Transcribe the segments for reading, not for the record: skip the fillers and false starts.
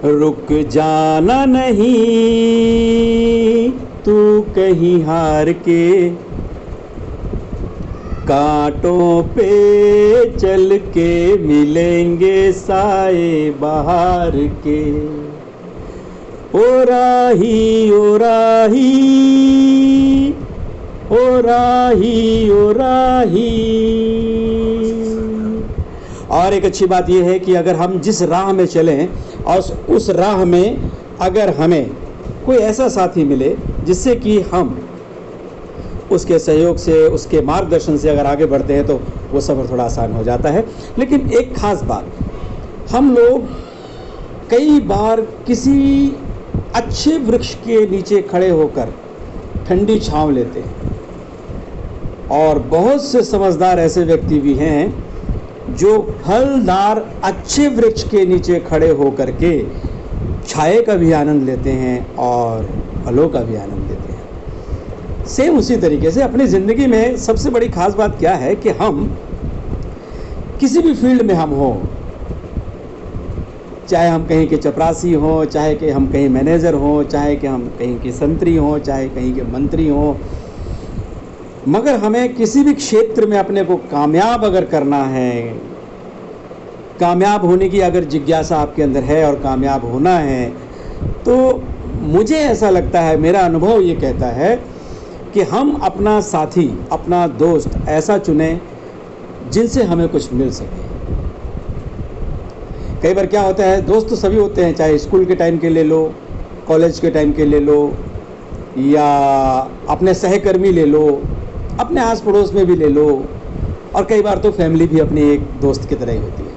रुक जाना नहीं तू कहीं हार के, कांटों पे चल के मिलेंगे साए बहार के। ओ राही ओ राही ओ राही ओ राही। और एक अच्छी बात यह है कि अगर हम जिस राह में चलें और उस राह में अगर हमें कोई ऐसा साथी मिले जिससे कि हम उसके सहयोग से, उसके मार्गदर्शन से अगर आगे बढ़ते हैं तो वो सफ़र थोड़ा आसान हो जाता है। लेकिन एक ख़ास बात, हम लोग कई बार किसी अच्छे वृक्ष के नीचे खड़े होकर ठंडी छांव लेते हैं, और बहुत से समझदार ऐसे व्यक्ति भी हैं जो फलदार अच्छे वृक्ष के नीचे खड़े होकर के छाए का भी आनंद लेते हैं और फलों का भी आनंद लेते हैं। सेम उसी तरीके से अपनी ज़िंदगी में सबसे बड़ी ख़ास बात क्या है कि हम किसी भी फील्ड में हम हों, चाहे हम कहीं के चपरासी हों, चाहे कि हम कहीं मैनेजर हों, चाहे कि हम कहीं के संतरी हों, चाहे कहीं के मंत्री हों, मगर हमें किसी भी क्षेत्र में अपने को कामयाब अगर करना है, कामयाब होने की अगर जिज्ञासा आपके अंदर है और कामयाब होना है, तो मुझे ऐसा लगता है, मेरा अनुभव ये कहता है कि हम अपना साथी, अपना दोस्त ऐसा चुनें जिनसे हमें कुछ मिल सके। कई बार क्या होता है, दोस्त तो सभी होते हैं, चाहे स्कूल के टाइम के ले लो, कॉलेज के टाइम के ले लो, या अपने सहकर्मी ले लो, अपने आस पड़ोस में भी ले लो, और कई बार तो फैमिली भी अपनी एक दोस्त की तरह ही होती है।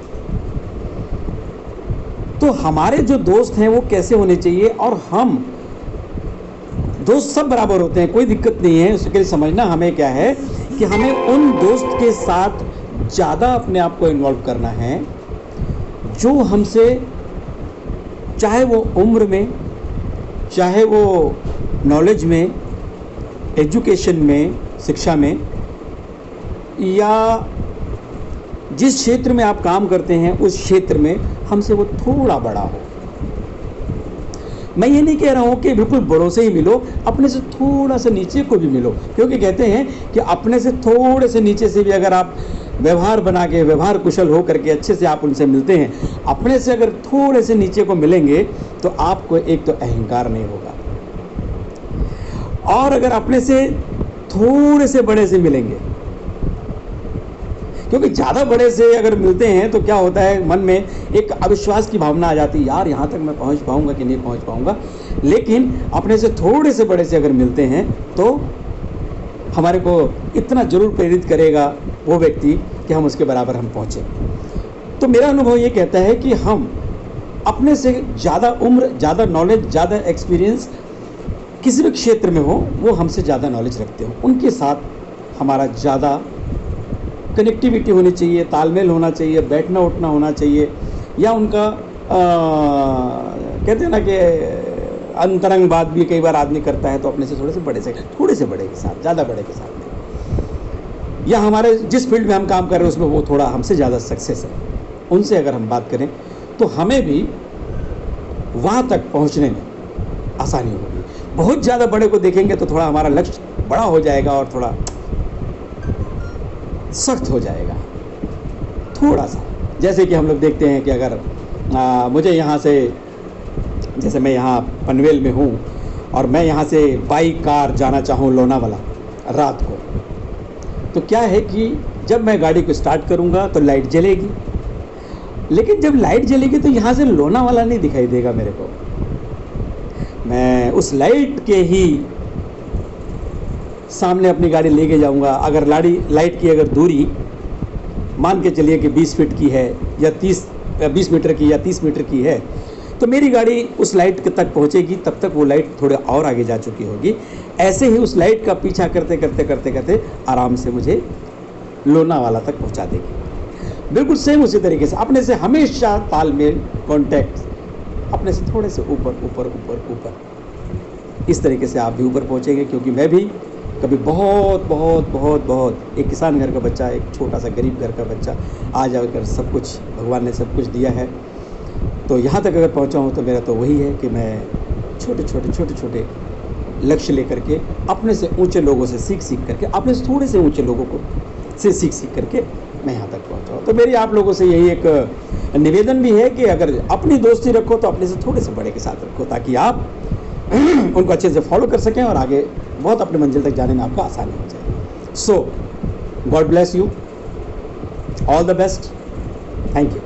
तो हमारे जो दोस्त हैं वो कैसे होने चाहिए, और हम दोस्त सब बराबर होते हैं, कोई दिक्कत नहीं है। उसके लिए समझना हमें क्या है कि हमें उन दोस्त के साथ ज़्यादा अपने आप को इन्वॉल्व करना है जो हमसे, चाहे वो उम्र में, चाहे वो नॉलेज में, एजुकेशन में, शिक्षा में, या जिस क्षेत्र में आप काम करते हैं उस क्षेत्र में हमसे वो थोड़ा बड़ा हो। मैं ये नहीं कह रहा हूँ कि बिल्कुल बड़ों से ही मिलो, अपने से थोड़ा सा नीचे को भी मिलो, क्योंकि कहते हैं कि अपने से थोड़े से नीचे से भी अगर आप व्यवहार बना के, व्यवहार कुशल हो करके अच्छे से आप उनसे मिलते हैं, अपने से अगर थोड़े से नीचे को मिलेंगे तो आपको एक तो अहंकार नहीं होगा, और अगर अपने से थोड़े से बड़े से मिलेंगे, क्योंकि ज़्यादा बड़े से अगर मिलते हैं तो क्या होता है, मन में एक अविश्वास की भावना आ जाती है, यार यहाँ तक मैं पहुँच पाऊँगा कि नहीं पहुँच पाऊँगा। लेकिन अपने से थोड़े से बड़े से अगर मिलते हैं तो हमारे को इतना ज़रूर प्रेरित करेगा वो व्यक्ति कि हम उसके बराबर हम पहुँचें। तो मेरा अनुभव ये कहता है कि हम अपने से ज़्यादा उम्र, ज़्यादा नॉलेज, ज़्यादा एक्सपीरियंस किसी भी क्षेत्र में हो, वो हमसे ज़्यादा नॉलेज रखते हो, उनके साथ हमारा ज़्यादा कनेक्टिविटी होनी चाहिए, तालमेल होना चाहिए, बैठना उठना होना चाहिए, या उनका कहते हैं ना कि अंतरंग बात भी कई बार आदमी करता है, तो अपने से थोड़े से बड़े के साथ, ज़्यादा बड़े के साथ में, या हमारे जिस फील्ड में हम काम कर रहे हैं उसमें वो थोड़ा हमसे ज़्यादा सक्सेस है, उनसे अगर हम बात करें तो हमें भी वहाँ तक पहुँचने में आसानी होगी। बहुत ज़्यादा बड़े को देखेंगे तो थोड़ा हमारा लक्ष्य बड़ा हो जाएगा और थोड़ा सख्त हो जाएगा, थोड़ा सा। जैसे कि हम लोग देखते हैं कि अगर मुझे यहाँ से, जैसे मैं यहाँ पनवेल में हूँ और मैं यहाँ से बाई कार जाना चाहूँ लोनावाला रात को, तो क्या है कि जब मैं गाड़ी को स्टार्ट करूँगा तो लाइट जलेगी, लेकिन जब लाइट जलेगी तो यहाँ से लोनावाला नहीं दिखाई देगा मेरे को। मैं उस लाइट के ही सामने अपनी गाड़ी लेके जाऊंगा। अगर लाइट की अगर दूरी मान के चलिए कि 20 फीट की है या 20 मीटर की या 30 मीटर की है, तो मेरी गाड़ी उस लाइट तक पहुंचेगी, तब तक वो लाइट थोड़े और आगे जा चुकी होगी। ऐसे ही उस लाइट का पीछा करते करते करते करते आराम से मुझे लोनावाला तक पहुंचा देगी। बिल्कुल सेम उसी तरीके से अपने से हमेशा तालमेल, कॉन्टैक्ट, अपने से थोड़े से ऊपर ऊपर ऊपर ऊपर, इस तरीके से आप भी ऊपर पहुंचेंगे। क्योंकि मैं भी कभी बहुत बहुत बहुत बहुत एक किसान घर का बच्चा, एक छोटा सा गरीब घर का बच्चा, आ जाकर सब कुछ भगवान ने सब कुछ दिया है, तो यहाँ तक अगर पहुँचा हूँ तो मेरा तो वही है कि मैं छोटे छोटे लक्ष्य लेकर के अपने से ऊंचे लोगों से सीख करके, अपने से थोड़े से ऊंचे लोगों को से सीख करके मैं यहाँ तक पहुँचा हूँ। तो मेरी आप लोगों से यही एक निवेदन भी है कि अगर अपनी दोस्ती रखो तो अपने से थोड़े से बड़े के साथ रखो, ताकि आप उनको अच्छे से फॉलो कर सकें और आगे बहुत अपने मंजिल तक जाने में आपको आसानी हो जाए। So God bless you, all the best, thank you.